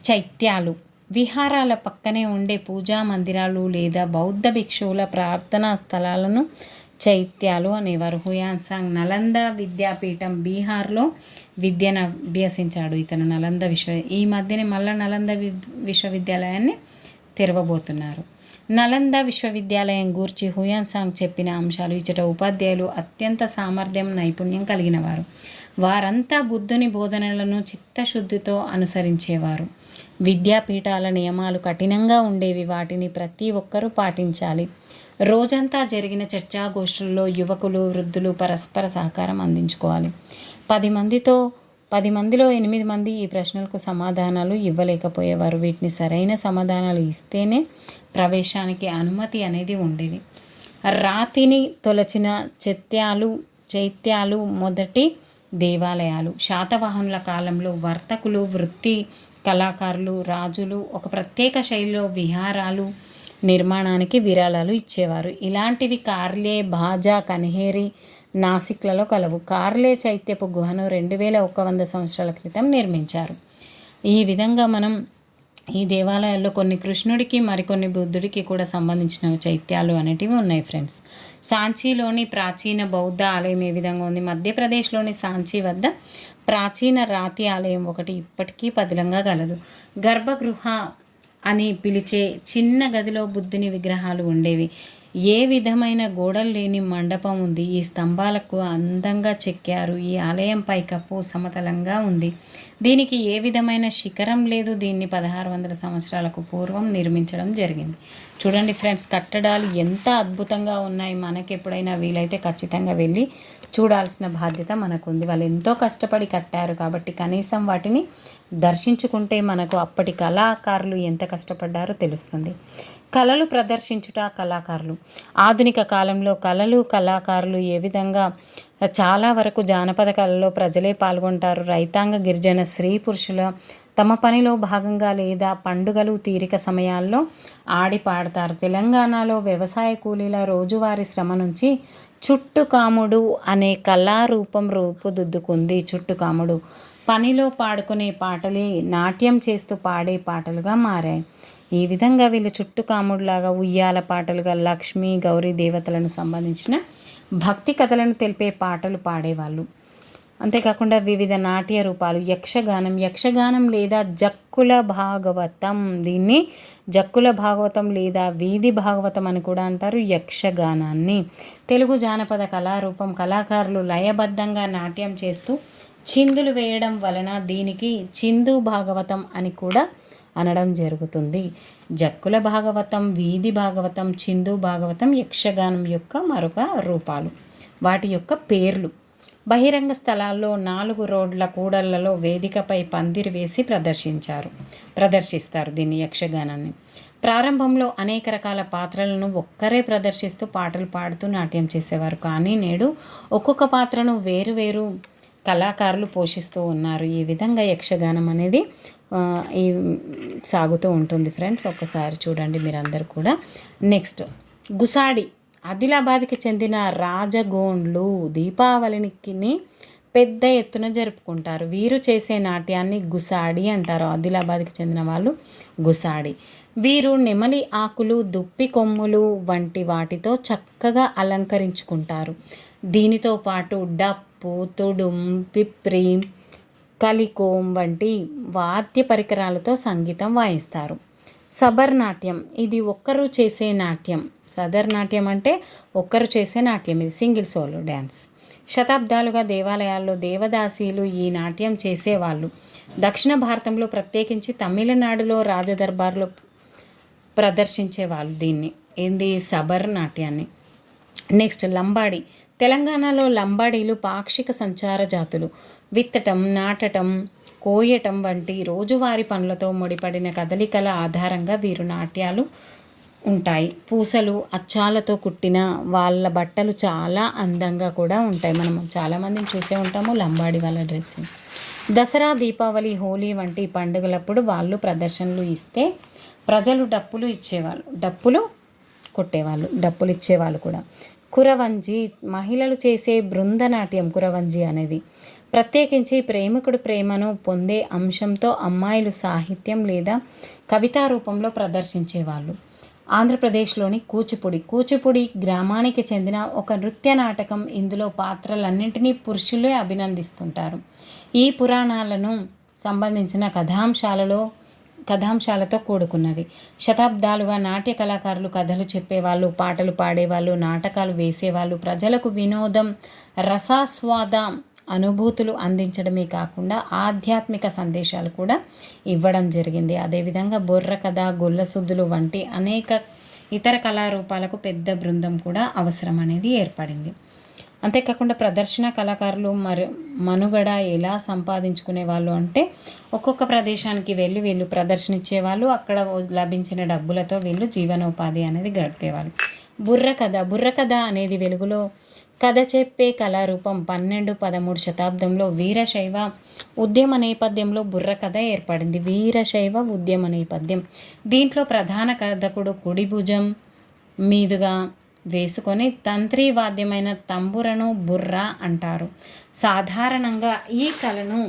చైత్యాలు విహారాల పక్కనే ఉండే పూజా మందిరాలు లేదా బౌద్ధ భిక్షువుల ప్రార్థనా స్థలాలను చైత్యాలు అనేవారు. హుయాన్సాంగ్ నలంద విద్యాపీఠం, బీహార్లో విద్యను అభ్యసించాడు ఇతను. నలంద ఈ మధ్యనే మళ్ళీ నలంద విశ్వవిద్యాలయాన్ని తెరవబోతున్నారు. నలంద విశ్వవిద్యాలయం గూర్చి హుయాన్సాంగ్ చెప్పిన అంశాలు. ఇచ్చట ఉపాధ్యాయులు అత్యంత సామర్థ్యం, నైపుణ్యం కలిగిన వారు. వారంతా బుద్ధుని బోధనలను చిత్తశుద్ధితో అనుసరించేవారు. విద్యాపీఠాల నియమాలు కఠినంగా ఉండేవి. వాటిని ప్రతి ఒక్కరూ పాటించాలి. రోజంతా జరిగిన చర్చాగోష్ఠుల్లో యువకులు, వృద్ధులు పరస్పర సహకారం అందించుకోవాలి. 10 మందిలో 8 మంది ఈ ప్రశ్నలకు సమాధానాలు ఇవ్వలేకపోయేవారు. వీటిని సరైన సమాధానాలు ఇస్తేనే ప్రవేశానికి అనుమతి అనేది ఉండేది. రాతిని తొలచిన చైత్యాలు మొదటి దేవాలయాలు. శాతవాహనుల కాలంలో వర్తకులు, వృత్తి కళాకారులు, రాజులు ఒక ప్రత్యేక శైలిలో విహారాలు నిర్మాణానికి విరాళాలు ఇచ్చేవారు. ఇలాంటివి కార్లే, భాజా, కన్హేరి, నాసిక్లలో కలవు. కార్లే చైత్యపు గుహను 2100 సంవత్సరాల క్రితం నిర్మించారు. ఈ విధంగా మనం ఈ దేవాలయాల్లో కొన్ని కృష్ణుడికి, మరికొన్ని బుద్ధుడికి కూడా సంబంధించిన చైత్యాలు అనేటివి ఉన్నాయి ఫ్రెండ్స్. సాంచీలోని ప్రాచీన బౌద్ధ ఆలయం ఏ విధంగా ఉంది? మధ్యప్రదేశ్లోని సాంచీ వద్ద ప్రాచీన రాతి ఆలయం ఒకటి ఇప్పటికీ పదిలంగా గలదు. గర్భగృహ అని పిలిచే చిన్న గదిలో బుద్ధుని విగ్రహాలు ఉండేవి. ఏ విధమైన గోడలు లేని మండపం ఉంది. ఈ స్తంభాలకు అందంగా చెక్కారు. ఈ ఆలయం పైకప్పు సమతలంగా ఉంది. దీనికి ఏ విధమైన శిఖరం లేదు. దీన్ని 1600 సంవత్సరాలకు పూర్వం నిర్మించడం జరిగింది. చూడండి ఫ్రెండ్స్, కట్టడాలు ఎంత అద్భుతంగా ఉన్నాయి. మనకి ఎప్పుడైనా వీలైతే ఖచ్చితంగా వెళ్ళి చూడాల్సిన బాధ్యత మనకుంది. వాళ్ళు ఎంతో కష్టపడి కట్టారు కాబట్టి కనీసం వాటిని దర్శించుకుంటే మనకు అప్పటి కళాకారులు ఎంత కష్టపడ్డారో తెలుస్తుంది. కళలు ప్రదర్శించుట, కళాకారులు. ఆధునిక కాలంలో కళాకారులు ఏ విధంగా చాలా వరకు జానపద కళలో ప్రజలే పాల్గొంటారు. రైతాంగ, గిరిజన, స్త్రీ, పురుషుల తమ పనిలో భాగంగా లేదా పండుగలు, తీరిక సమయాల్లో ఆడి పాడతారు. తెలంగాణలో వ్యవసాయ కూలీల రోజువారీ శ్రమ నుంచి చుట్టుకాముడు అనే కళారూపం రూపుదిద్దుకుంది. చుట్టుకాముడు పనిలో పాడుకునే పాటలే నాట్యం చేస్తూ పాడే పాటలుగా మారాయి. ఈ విధంగా వీళ్ళు చుట్టుకాముడులాగా ఉయ్యాల పాటలుగా లక్ష్మీ, గౌరీ దేవతలను సంబంధించిన భక్తి కథలను తెలిపే పాటలు పాడేవాళ్ళు. అంతేకాకుండా వివిధ నాట్య రూపాలు. యక్షగానం లేదా జక్కుల భాగవతం. దీన్ని జక్కుల భాగవతం లేదా వీధి భాగవతం అని కూడా అంటారు. యక్షగానాన్ని తెలుగు జానపద కళారూపం. కళాకారులు లయబద్ధంగా నాట్యం చేస్తూ చిందులు వేయడం వలన దీనికి చిందు భాగవతం అని కూడా అనడం జరుగుతుంది. జక్కుల భాగవతం, వీధి భాగవతం, చిందు భాగవతం యక్షగానం యొక్క మరొక రూపాలు. వాటి యొక్క పేర్లు. బహిరంగ స్థలాల్లో 4 రోడ్ల కూడళ్లలో వేదికపై పందిరి వేసి ప్రదర్శిస్తారు దీన్ని, యక్షగానాన్ని. ప్రారంభంలో అనేక రకాల పాత్రలను ఒక్కరే ప్రదర్శిస్తూ పాటలు పాడుతూ నాట్యం చేసేవారు. కానీ నేడు ఒక్కొక్క పాత్రను వేరు కళాకారులు పోషిస్తూ ఉన్నారు. ఈ విధంగా యక్షగానం అనేది సాగుతూ ఉంటుంది ఫ్రెండ్స్. ఒక్కసారి చూడండి మీరందరూ కూడా. నెక్స్ట్ గుసాడి. ఆదిలాబాద్కి చెందిన రాజగోండ్లు దీపావళిని పెద్ద ఎత్తున జరుపుకుంటారు. వీరు చేసే నాట్యాన్ని గుసాడి అంటారు. ఆదిలాబాద్కి చెందిన వాళ్ళు గుసాడి. వీరు నెమలి ఆకులు, దుప్పి కొమ్ములు వంటి వాటితో చక్కగా అలంకరించుకుంటారు. దీనితో పాటు డప్పు, తుడుం, పిప్రి, కలికోం వంటి వాద్య పరికరాలతో సంగీతం వాయిస్తారు. సబర్ నాట్యం, ఇది ఒక్కరు చేసే నాట్యం. సదర్ నాట్యం అంటే ఒక్కరు చేసే నాట్యం, ఇది సింగిల్ సోలో డ్యాన్స్. శతాబ్దాలుగా దేవాలయాల్లో దేవదాసీలు ఈ నాట్యం చేసేవాళ్ళు. దక్షిణ భారతంలో ప్రత్యేకించి తమిళనాడులో రాజదర్బార్లో ప్రదర్శించేవాళ్ళు దీన్ని, ఏంది సబర్ నాట్యాన్ని. నెక్స్ట్ లంబాడి. తెలంగాణలో లంబాడీలు పాక్షిక సంచార జాతులు. విత్తటం, నాటటం, కోయటం వంటి రోజువారీ పనులతో ముడిపడిన కదలికల ఆధారంగా వీరు నాట్యాలు ఉంటాయి. పూసలు, అచ్చాలతో కుట్టిన వాళ్ళ బట్టలు చాలా అందంగా కూడా ఉంటాయి. మనం చాలామందిని చూసే ఉంటాము లంబాడి వాళ్ళ డ్రెస్సింగ్. దసరా, దీపావళి, హోలీ వంటి పండుగలప్పుడు వాళ్ళు ప్రదర్శనలు ఇస్తే ప్రజలు డప్పులు ఇచ్చేవాళ్ళు, డప్పులు కొట్టేవాళ్ళు, డప్పులు ఇచ్చేవాళ్ళు కూడా. కురవంజి, మహిళలు చేసే బృందనాట్యం కురవంజి అనేది. ప్రత్యేకించి ప్రేమికుడు ప్రేమను పొందే అంశంతో అమ్మాయిలు సాహిత్యం లేదా కవితా రూపంలో ప్రదర్శించేవాళ్ళు. ఆంధ్రప్రదేశ్లోని కూచిపూడి. కూచిపూడి గ్రామానికి చెందిన ఒక నృత్య నాటకం. ఇందులో పాత్రలన్నింటినీ పురుషులే అభినందిస్తుంటారు. ఈ పురాణాలను సంబంధించిన కథాంశాలతో కూడుకున్నది. శతాబ్దాలుగా నాట్య కళాకారులు కథలు చెప్పేవాళ్ళు, పాటలు పాడేవాళ్ళు, నాటకాలు వేసేవాళ్ళు. ప్రజలకు వినోదం, రసాస్వాద అనుభూతులు అందించడమే కాకుండా ఆధ్యాత్మిక సందేశాలు కూడా ఇవ్వడం జరిగింది. అదేవిధంగా బుర్ర కథ, గొల్లసుద్దులు వంటి అనేక ఇతర కళారూపాలకు పెద్ద బృందం కూడా అవసరం అనేది ఏర్పడింది. అంతేకాకుండా ప్రదర్శన కళాకారులు మనుగడ ఎలా సంపాదించుకునే వాళ్ళు అంటే, ఒక్కొక్క ప్రదేశానికి వెళ్ళి వీళ్ళు ప్రదర్శన ఇచ్చేవాళ్ళు. అక్కడ లభించిన డబ్బులతో వీళ్ళు జీవనోపాధి అనేది గడిపేవాళ్ళు. బుర్రకథ అనేది వెలుగులో కథ చెప్పే కళారూపం. 12-13 శతాబ్దంలో వీరశైవ ఉద్యమ నేపథ్యంలో బుర్రకథ ఏర్పడింది. వీరశైవ ఉద్యమ నేపథ్యం. దీంట్లో ప్రధాన కథకుడు కుడి భుజం మీదుగా వేసుకొని తంత్రి వాద్యమైన తంబురను బుర్ర అంటారు. సాధారణంగా ఈ కళను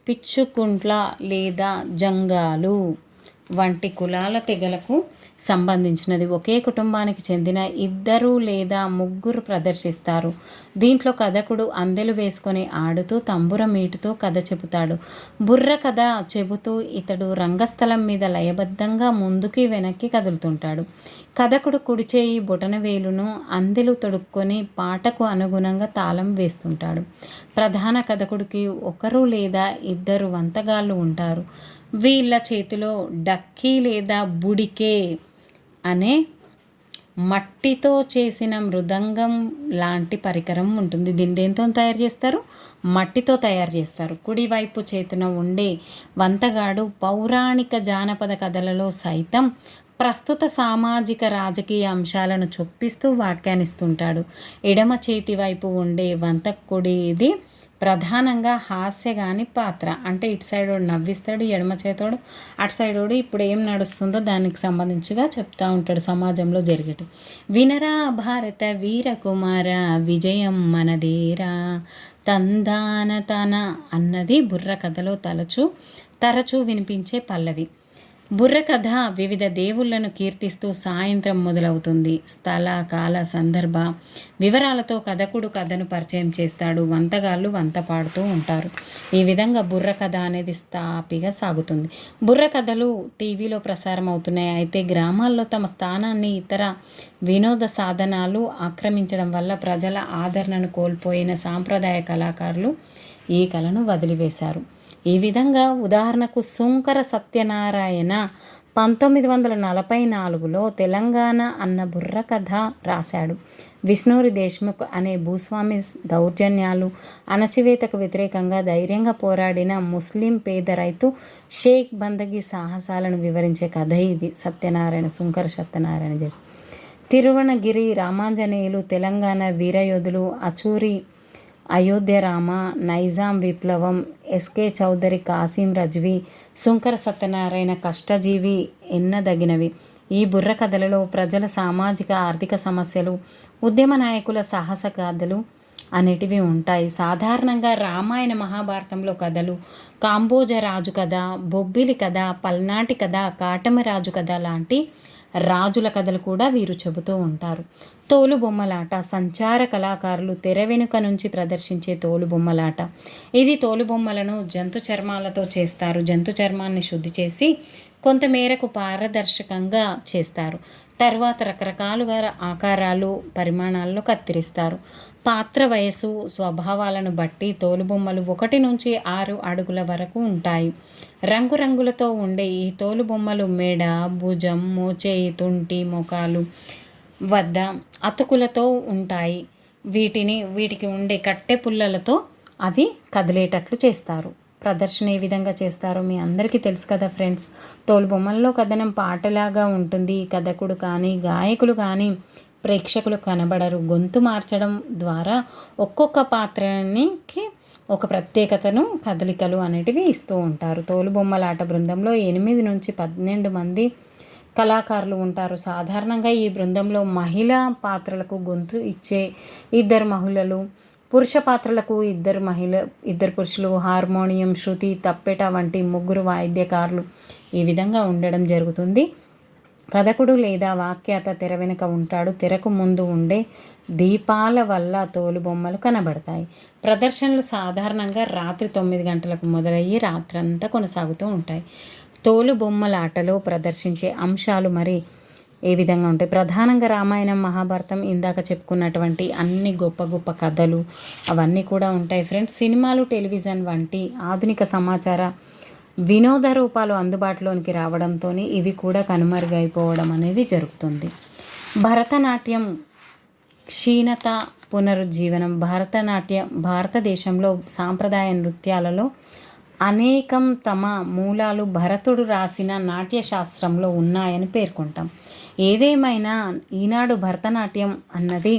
పిచ్చుకుంట్ల లేదా జంగాలు వంటి కులాల తెగలకు సంబంధించినది. ఒకే కుటుంబానికి చెందిన 2 లేదా 3 ప్రదర్శిస్తారు. దీంట్లో కథకుడు అందెలు వేసుకొని ఆడుతూ తంబుర మీటుతో కథ చెబుతాడు. బుర్ర కథ చెబుతూ ఇతడు రంగస్థలం మీద లయబద్ధంగా ముందుకి వెనక్కి కదులుతుంటాడు. కథకుడు కుడిచేయి బొటనవేలును అందెలు తొడుక్కొని పాటకు అనుగుణంగా తాళం వేస్తుంటాడు. ప్రధాన కథకుడికి 1 లేదా 2 వంతగాళ్ళు ఉంటారు. వీళ్ళ చేతిలో డక్కీ లేదా బుడికే అనే మట్టితో చేసిన మృదంగం లాంటి పరికరం ఉంటుంది. దీన్ని దేంతో తయారు చేస్తారు? మట్టితో తయారు చేస్తారు. కుడివైపు చేతున ఉండే వంతగాడు పౌరాణిక జానపద కథలలో సైతం ప్రస్తుత సామాజిక రాజకీయ అంశాలను చొప్పిస్తూ వ్యాఖ్యానిస్తుంటాడు. ఎడమ చేతి వైపు ఉండే వంతకుడిది ప్రధానంగా హాస్యగాని పాత్ర. అంటే ఇటు సైడ్ నవ్విస్తాడు, ఎడమ చేతోడు అటు సైడ్ ఇప్పుడు ఏం నడుస్తుందో దానికి సంబంధించిగా చెప్తూ ఉంటాడు సమాజంలో జరిగేటి. వినరా భారత వీరకుమార విజయం మనదేరా తందాన తన అన్నది బుర్ర కథలో తరచూ వినిపించే పల్లవి. బుర్రకథ వివిధ దేవుళ్లను కీర్తిస్తూ సాయంత్రం మొదలవుతుంది. స్థల, కాల, సందర్భ వివరాలతో కథకుడు కథను పరిచయం చేస్తాడు. వంతగాళ్ళు వంత పాడుతూ ఉంటారు. ఈ విధంగా బుర్రకథ అనేది స్థాపిగా సాగుతుంది. బుర్రకథలు టీవీలో ప్రసారం అవుతున్నాయి. అయితే గ్రామాల్లో తమ స్థానాన్ని ఇతర వినోద సాధనాలు ఆక్రమించడం వల్ల ప్రజల ఆదరణను కోల్పోయిన సాంప్రదాయ కళాకారులు ఈ కళను వదిలివేశారు. ఈ విధంగా ఉదాహరణకు సుంకర సత్యనారాయణ 1944లో తెలంగాణ అన్న బుర్రకథ రాశాడు. విష్ణూరి దేశ్ముఖ్ అనే భూస్వామి దౌర్జన్యాలు, అణచివేతకు వ్యతిరేకంగా ధైర్యంగా పోరాడిన ముస్లిం పేద రైతు షేక్ బందగి సాహసాలను వివరించే కథ ఇది. సుంకర సత్యనారాయణ చేసి. తిరువణగిరి రామాంజనేయులు, తెలంగాణ వీరయోధులు, అచూరి అయోధ్య రామ, నైజాం విప్లవం, ఎస్కే చౌదరి, కాసిం రజ్వీ, సుంకర సత్యనారాయణ కష్టజీవి ఎన్నదగినవి. ఈ బుర్ర కథలలో ప్రజల సామాజిక ఆర్థిక సమస్యలు, ఉద్యమ నాయకుల సాహస గాథలు అనేటివి ఉంటాయి. సాధారణంగా రామాయణ మహాభారతంలో కథలు, కాంబోజ రాజు కథ, బొబ్బిలి కథ, పల్నాటి కథ, కాటమరాజు కథ లాంటి రాజుల కథలు కూడా వీరు చెబుతూ ఉంటారు. తోలుబొమ్మలాట సంచార కళాకారులు తెర వెనుక నుంచి ప్రదర్శించే తోలుబొమ్మలాట. ఇది తోలుబొమ్మలను జంతు చర్మాలతో చేస్తారు. జంతు చర్మాన్ని శుద్ధి చేసి కొంతమేరకు పారదర్శకంగా చేస్తారు. తర్వాత రకరకాలుగా ఆకారాలు పరిమాణాల్లో కత్తిరిస్తారు. పాత్ర వయసు స్వభావాలను బట్టి తోలుబొమ్మలు 1 నుంచి 6 అడుగుల వరకు ఉంటాయి. రంగురంగులతో ఉండే ఈ తోలుబొమ్మలు మెడ, భుజం, మోచేయి, తుంటి, మోకాలు వద్ద అతుకులతో ఉంటాయి. వీటికి ఉండే కట్టె పుల్లలతో అవి కదిలేటట్లు చేస్తారు. ప్రదర్శన ఏ విధంగా చేస్తారో మీ అందరికీ తెలుసు కదా ఫ్రెండ్స్. తోలుబొమ్మల్లో కథనం పాటలాగా ఉంటుంది. ఈ కథకుడు కానీ గాయకులు కానీ ప్రేక్షకులు కనబడరు. గొంతు మార్చడం ద్వారా ఒక్కొక్క పాత్రకి ఒక ప్రత్యేకతను కదలికలు అనేటివి ఇస్తూ ఉంటారు. తోలుబొమ్మలాట బృందంలో 8 నుంచి 12 మంది కళాకారులు ఉంటారు. సాధారణంగా ఈ బృందంలో మహిళా పాత్రలకు గొంతు ఇచ్చే 2 మహిళలు, పురుష పాత్రలకు 2 పురుషులు, హార్మోనియం, శృతి, తప్పెట వంటి 3 వాయిద్యకారులు ఈ విధంగా ఉండడం జరుగుతుంది. కథకుడు లేదా వాఖ్యాత తెర వెనుక ఉంటాడు. తెరకు ముందు ఉండే దీపాల వల్ల తోలుబొమ్మలు కనబడతాయి. ప్రదర్శనలు సాధారణంగా రాత్రి 9 గంటలకు మొదలయ్యి రాత్రంతా కొనసాగుతూ ఉంటాయి. తోలుబొమ్మలాటలో ప్రదర్శించే అంశాలు మరి ఏ విధంగా ఉంటాయి? ప్రధానంగా రామాయణం, మహాభారతం, ఇందాక చెప్పుకున్నటువంటి అన్ని గొప్ప గొప్ప కథలు అవన్నీ కూడా ఉంటాయి ఫ్రెండ్స్. సినిమాలు, టెలివిజన్ వంటి ఆధునిక సమాచార వినోద రూపాలు అందుబాటులోనికి రావడంతో ఇవి కూడా కనుమరుగైపోవడం అనేది జరుగుతుంది. భరతనాట్యం క్షీణత పునరుజ్జీవనం. భారతదేశంలో సాంప్రదాయ నృత్యాలలో అనేకం తమ మూలాలు భరతుడు రాసిన నాట్యశాస్త్రంలో ఉన్నాయని పేర్కొంటాం. ఏదేమైనా ఈనాడు భరతనాట్యం అన్నది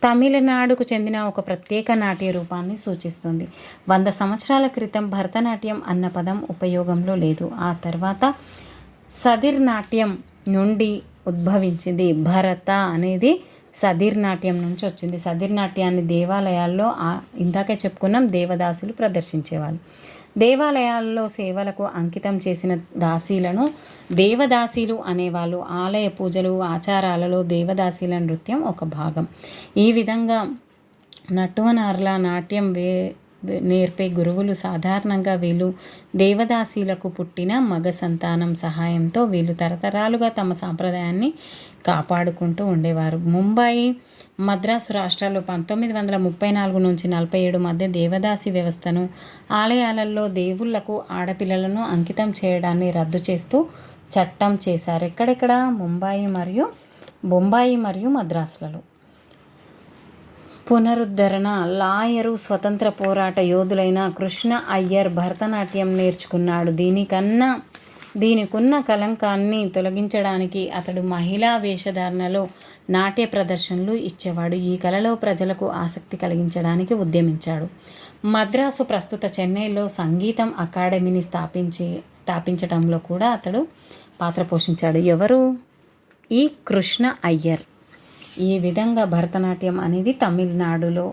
తమిళనాడుకు చెందిన ఒక ప్రత్యేక నాట్య రూపాన్ని సూచిస్తుంది. 100 సంవత్సరాల క్రితం భరతనాట్యం అన్న పదం ఉపయోగంలో లేదు. ఆ తర్వాత సదిర్ నాట్యం నుండి ఉద్భవించింది. భరత అనేది సదిర్ నాట్యం నుంచి వచ్చింది. సదిర్ నాట్యాన్ని దేవాలయాల్లో ఇందాకే చెప్పుకున్నాం దేవదాసులు ప్రదర్శించేవాళ్ళు. దేవాలయాల్లో సేవలకు అంకితం చేసిన దాసీలను దేవదాసీలు అనేవాళ్ళు. ఆలయ పూజలు, ఆచారాలలో దేవదాసీల నృత్యం ఒక భాగం. ఈ విధంగా నట్టువనార్ల నాట్యం నేర్పే గురువులు సాధారణంగా వీళ్ళు దేవదాసీలకు పుట్టిన మగ సంతానం సహాయంతో వీళ్ళు తరతరాలుగా తమ సాంప్రదాయాన్ని కాపాడుకుంటూ ఉండేవారు. ముంబాయి, మద్రాసు రాష్ట్రాల్లో 1934 నుంచి 47 మధ్య దేవదాసి వ్యవస్థను, ఆలయాలలో దేవుళ్లకు ఆడపిల్లలను అంకితం చేయడాన్ని రద్దు చేస్తూ చట్టం చేశారు. ఎక్కడెక్కడ? బొంబాయి మరియు మద్రాసులలో. పునరుద్ధరణ. లాయరు, స్వతంత్ర పోరాట యోధులైన కృష్ణ అయ్యర్ భరతనాట్యం నేర్చుకున్నాడు. దీనికున్న కలంకాన్ని తొలగించడానికి అతడు మహిళా వేషధారణలో నాట్య ప్రదర్శనలు ఇచ్చేవాడు. ఈ కళలో ప్రజలకు ఆసక్తి కలిగించడానికి ఉద్యమించాడు. మద్రాసు, ప్రస్తుత చెన్నైలో సంగీతం అకాడమీని స్థాపించడంలో కూడా అతడు పాత్ర పోషించాడు. ఎవరు? ఈ కృష్ణ అయ్యర్. ఈ విధంగా భరతనాట్యం అనేది తమిళనాడులో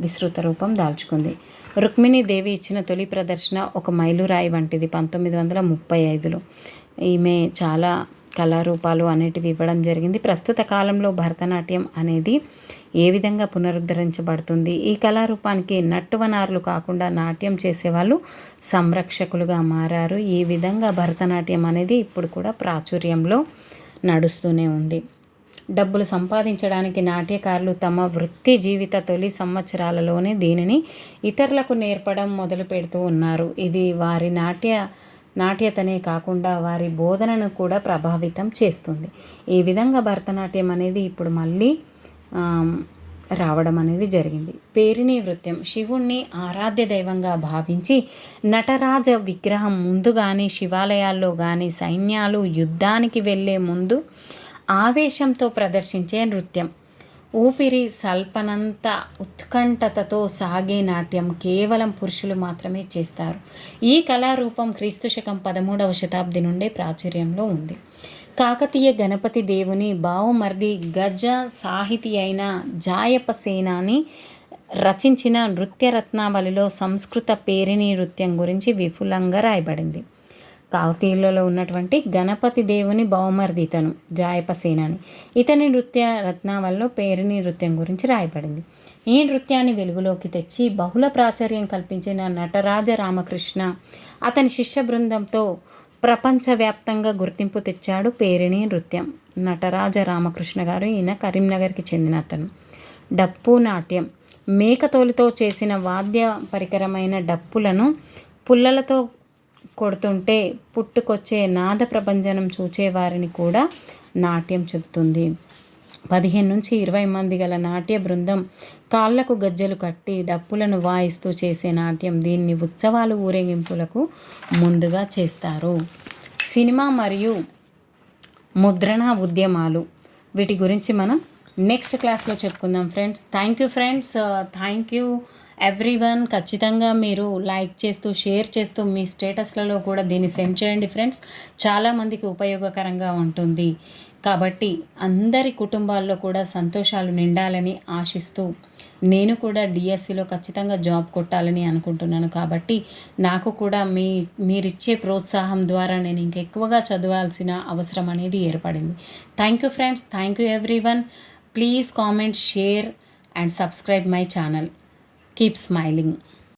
విస్తృత రూపం దాల్చుకుంది. రుక్మిణీదేవి ఇచ్చిన తొలి ప్రదర్శన ఒక మైలురాయి వంటిది 1935లో. ఈమె చాలా కళారూపాలు అనేటివి ఇవ్వడం జరిగింది. ప్రస్తుత కాలంలో భరతనాట్యం అనేది ఏ విధంగా పునరుద్ధరించబడుతుంది? ఈ కళారూపానికి నట్టువనార్లు కాకుండా నాట్యం చేసేవాళ్ళు సంరక్షకులుగా మారారు. ఈ విధంగా భరతనాట్యం అనేది ఇప్పుడు కూడా ప్రాచుర్యంలో నడుస్తూనే ఉంది. డబ్బులు సంపాదించడానికి నాట్యకారులు తమ వృత్తి జీవిత తొలి సంవత్సరాలలోనే దీనిని ఇతరులకు నేర్పడం మొదలు పెడుతూ ఉన్నారు. ఇది వారి నాట్యతనే కాకుండా వారి బోధనను కూడా ప్రభావితం చేస్తుంది. ఈ విధంగా భరతనాట్యం అనేది ఇప్పుడు మళ్ళీ రావడం అనేది జరిగింది. పేరిణి నృత్యం. శివుణ్ణి ఆరాధ్య దైవంగా భావించి నటరాజ విగ్రహం ముందు కానీ శివాలయాల్లో కానీ సైన్యాలు యుద్ధానికి వెళ్ళే ముందు ఆవేశంతో ప్రదర్శించే నృత్యం. ఊపిరి సల్పనంత ఉత్కంఠతతో సాగే నాట్యం కేవలం పురుషులు మాత్రమే చేస్తారు. ఈ కళారూపం క్రీస్తుశకం 13వ శతాబ్ది నుండే ప్రాచుర్యంలో ఉంది. కాకతీయ గణపతి దేవుని బావుమర్ది గజ సాహితీ అయిన జాయప సేనాని రచించిన నృత్య రత్నావళిలో సంస్కృత పేరిణి నృత్యం గురించి విపులంగా రాయబడింది. కాకతీయులలో ఉన్నటువంటి గణపతి దేవుని బహుమర్ది ఇతను జాయపసేనాని. ఇతని నృత్య రత్నావళిలో పేరిణి నృత్యం గురించి రాయబడింది. ఈ నృత్యాన్ని వెలుగులోకి తెచ్చి బహుళ ప్రాచుర్యం కల్పించిన నటరాజ రామకృష్ణ అతని శిష్య బృందంతో ప్రపంచవ్యాప్తంగా గుర్తింపు తెచ్చాడు పేరిణి నృత్యం. నటరాజ రామకృష్ణ గారు, ఈయన కరీంనగర్కి చెందిన అతను. డప్పు నాట్యం మేకతోలుతో చేసిన వాద్య పరికరమైన డప్పులను పుల్లలతో కొడుతుంటే పుట్టుకొచ్చే నాద ప్రభంజనం చూచేవారిని కూడా నాట్యం చెబుతుంది. 15 నుంచి 20 మంది గల నాట్య బృందం కాళ్లకు గజ్జెలు కట్టి డప్పులను వాయిస్తూ చేసే నాట్యం. దీన్ని ఉత్సవాలు, ఊరేగింపులకు ముందుగా చేస్తారు. సినిమా మరియు ముద్రణ ఉద్యమాలు, వీటి గురించి మనం నెక్స్ట్ క్లాస్లో చెప్పుకుందాం friends. Thank you friends, thank you everyone. ఖచ్చితంగా మీరు లైక్ చేస్తూ, షేర్ చేస్తూ మీ స్టేటస్లలో కూడా దీన్ని సెండ్ చేయండి ఫ్రెండ్స్. చాలామందికి ఉపయోగకరంగా ఉంటుంది. కాబట్టి అందరి కుటుంబాల్లో కూడా సంతోషాలు నిండాలని ఆశిస్తూ, నేను కూడా డిఎస్సిలో ఖచ్చితంగా జాబ్ కొట్టాలని అనుకుంటున్నాను. కాబట్టి నాకు కూడా మీరిచ్చే ప్రోత్సాహం ద్వారా నేను ఇంకెక్కువగా చదవాల్సిన అవసరం అనేది ఏర్పడింది. Thank you friends, thank you everyone. Please comment, share and subscribe my channel. Keep smiling.